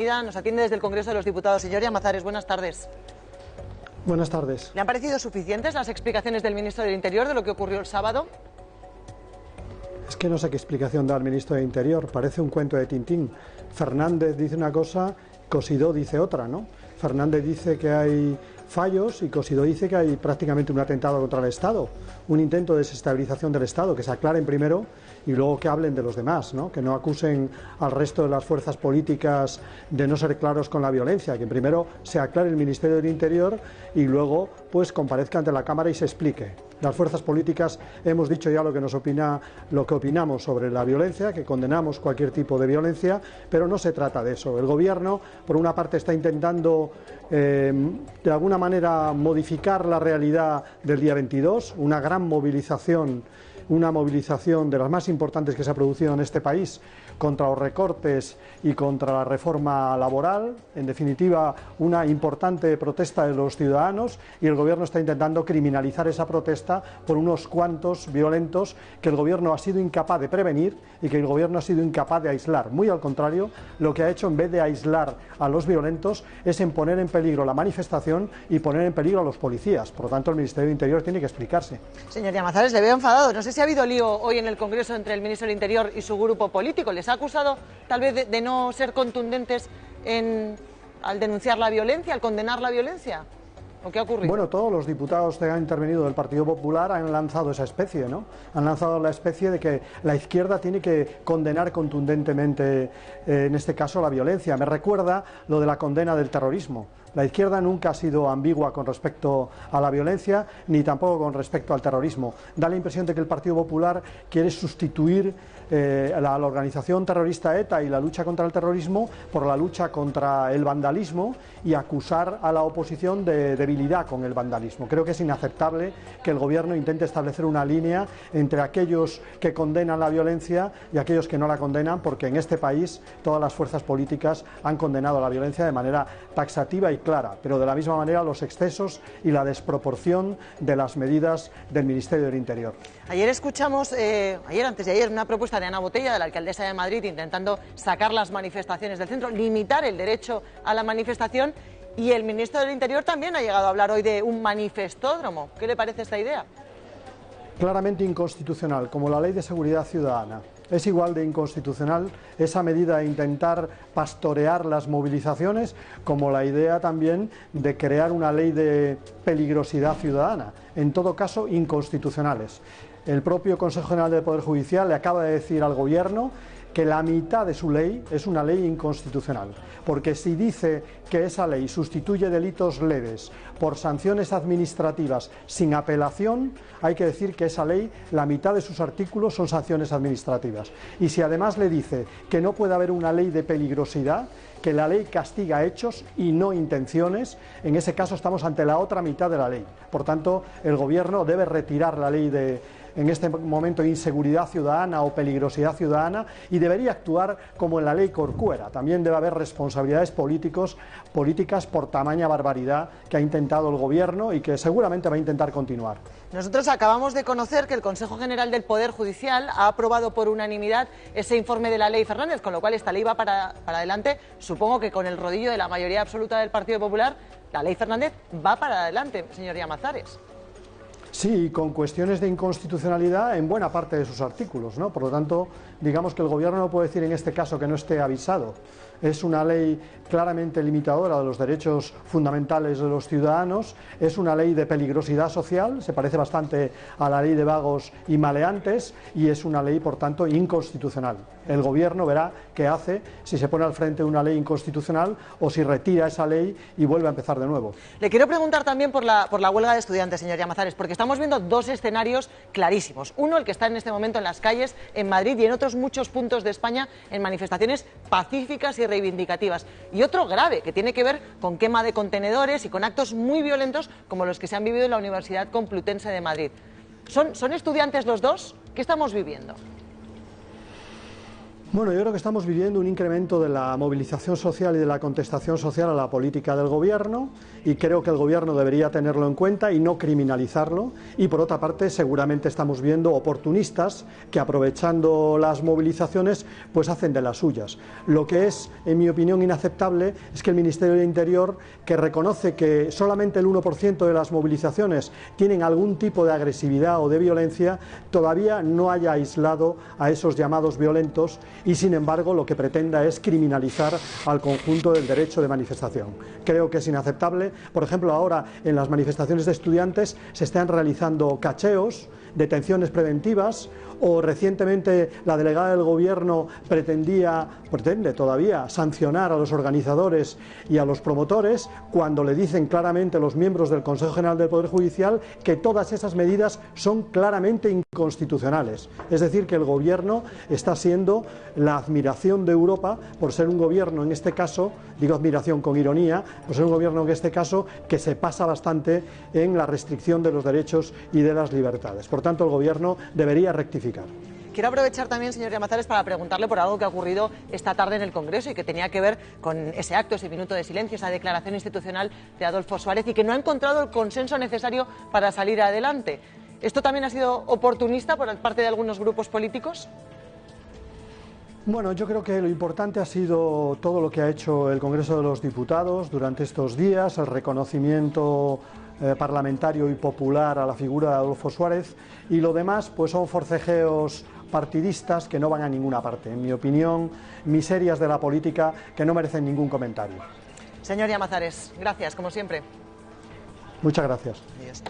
Nos atiende desde el Congreso de los Diputados. Señor Llamazares, buenas tardes. Buenas tardes. ¿Le han parecido suficientes las explicaciones del ministro del Interior de lo que ocurrió el sábado? Es que no sé qué explicación da el ministro del Interior. Parece un cuento de Tintín. Fernández dice una cosa, Cosidó dice otra, ¿no? Fernández dice que hay fallos y Cosidó dice que hay prácticamente un atentado contra el Estado, un intento de desestabilización del Estado, que se aclaren primero y luego que hablen de los demás, ¿no? Que no acusen al resto de las fuerzas políticas de no ser claros con la violencia, que primero se aclare el Ministerio del Interior y luego pues comparezca ante la Cámara y se explique. Las fuerzas políticas hemos dicho ya lo que opinamos sobre la violencia, que condenamos cualquier tipo de violencia, pero no se trata de eso. El Gobierno, por una parte, está intentando de alguna manera modificar la realidad del día 22, una gran movilización, una movilización de las más importantes que se ha producido en este país contra los recortes y contra la reforma laboral, en definitiva una importante protesta de los ciudadanos, y el Gobierno está intentando criminalizar esa protesta por unos cuantos violentos que el Gobierno ha sido incapaz de prevenir y que el Gobierno ha sido incapaz de aislar. Muy al contrario, lo que ha hecho en vez de aislar a los violentos es en poner en peligro la manifestación y poner en peligro a los policías. Por lo tanto, el Ministerio del Interior tiene que explicarse. Señor Llamazares, le veo enfadado. No sé si ha habido lío hoy en el Congreso entre el ministro del Interior y su grupo político. ¿Les ha acusado tal vez de no ser contundentes al denunciar la violencia, al condenar la violencia? ¿O qué ha ocurrido? Bueno, todos los diputados que han intervenido del Partido Popular han lanzado esa especie, ¿no? Han lanzado la especie de que la izquierda tiene que condenar contundentemente, en este caso, la violencia. Me recuerda lo de la condena del terrorismo. La izquierda nunca ha sido ambigua con respecto a la violencia, ni tampoco con respecto al terrorismo. Da la impresión de que el Partido Popular quiere sustituir la organización terrorista ETA y la lucha contra el terrorismo por la lucha contra el vandalismo y acusar a la oposición de debilidad con el vandalismo. Creo que es inaceptable que el Gobierno intente establecer una línea entre aquellos que condenan la violencia y aquellos que no la condenan, porque en este país todas las fuerzas políticas han condenado la violencia de manera taxativa y clara, pero de la misma manera los excesos y la desproporción de las medidas del Ministerio del Interior. Ayer escuchamos, antes de ayer, una propuesta de Ana Botella, de la alcaldesa de Madrid, intentando sacar las manifestaciones del centro, limitar el derecho a la manifestación, y el ministro del Interior también ha llegado a hablar hoy de un manifestódromo. ¿Qué le parece esta idea? Claramente inconstitucional, como la Ley de Seguridad Ciudadana. Es igual de inconstitucional esa medida de intentar pastorear las movilizaciones como la idea también de crear una ley de peligrosidad ciudadana. En todo caso, inconstitucionales. El propio Consejo General del Poder Judicial le acaba de decir al Gobierno que la mitad de su ley es una ley inconstitucional, porque si dice que esa ley sustituye delitos leves por sanciones administrativas sin apelación, hay que decir que esa ley, la mitad de sus artículos son sanciones administrativas. Y si además le dice que no puede haber una ley de peligrosidad, que la ley castiga hechos y no intenciones, en ese caso estamos ante la otra mitad de la ley. Por tanto, el Gobierno debe retirar la ley de, en este momento, inseguridad ciudadana o peligrosidad ciudadana, y debería actuar como en la ley Corcuera. También debe haber responsabilidades políticas por tamaña barbaridad que ha intentado el Gobierno y que seguramente va a intentar continuar. Nosotros acabamos de conocer que el Consejo General del Poder Judicial ha aprobado por unanimidad ese informe de la Ley Fernández, con lo cual esta ley va para adelante. Supongo que con el rodillo de la mayoría absoluta del Partido Popular, la Ley Fernández va para adelante, señor Llamazares. Sí, con cuestiones de inconstitucionalidad en buena parte de sus artículos, ¿no? Por lo tanto, digamos que el Gobierno no puede decir en este caso que no esté avisado. Es una ley claramente limitadora de los derechos fundamentales de los ciudadanos, es una ley de peligrosidad social, se parece bastante a la ley de vagos y maleantes, y es una ley, por tanto, inconstitucional. El Gobierno verá qué hace, si se pone al frente de una ley inconstitucional o si retira esa ley y vuelve a empezar de nuevo. Le quiero preguntar también por la huelga de estudiantes, señor Llamazares, porque estamos viendo dos escenarios clarísimos. Uno, el que está en este momento en las calles, en Madrid y en otros muchos puntos de España, en manifestaciones pacíficas y reivindicativas. Y otro grave, que tiene que ver con quema de contenedores y con actos muy violentos como los que se han vivido en la Universidad Complutense de Madrid. ¿Son estudiantes los dos? ¿Qué estamos viviendo? Bueno, yo creo que estamos viviendo un incremento de la movilización social y de la contestación social a la política del Gobierno, y creo que el Gobierno debería tenerlo en cuenta y no criminalizarlo. Y por otra parte, seguramente estamos viendo oportunistas que, aprovechando las movilizaciones, pues hacen de las suyas. Lo que es, en mi opinión, inaceptable es que el Ministerio del Interior, que reconoce que solamente el 1% de las movilizaciones tienen algún tipo de agresividad o de violencia, todavía no haya aislado a esos llamados violentos, y sin embargo lo que pretenda es criminalizar al conjunto del derecho de manifestación. Creo que es inaceptable. Por ejemplo, ahora en las manifestaciones de estudiantes se están realizando cacheos, detenciones preventivas, o recientemente la delegada del Gobierno pretende todavía sancionar a los organizadores y a los promotores, cuando le dicen claramente los miembros del Consejo General del Poder Judicial que todas esas medidas son claramente inconstitucionales. Es decir, que el Gobierno está siendo la admiración de Europa por ser un gobierno, en este caso, digo admiración con ironía, por ser un gobierno en este caso que se pasa bastante en la restricción de los derechos y de las libertades. Por tanto, el Gobierno debería rectificar. Quiero aprovechar también, señor Llamazares, para preguntarle por algo que ha ocurrido esta tarde en el Congreso y que tenía que ver con ese acto, ese minuto de silencio, esa declaración institucional de Adolfo Suárez, y que no ha encontrado el consenso necesario para salir adelante. ¿Esto también ha sido oportunista por parte de algunos grupos políticos? Bueno, yo creo que lo importante ha sido todo lo que ha hecho el Congreso de los Diputados durante estos días, el reconocimiento parlamentario y popular a la figura de Adolfo Suárez, y lo demás pues son forcejeos partidistas que no van a ninguna parte. En mi opinión, miserias de la política que no merecen ningún comentario. Señor Llamazares, gracias, como siempre. Muchas gracias. Adiós.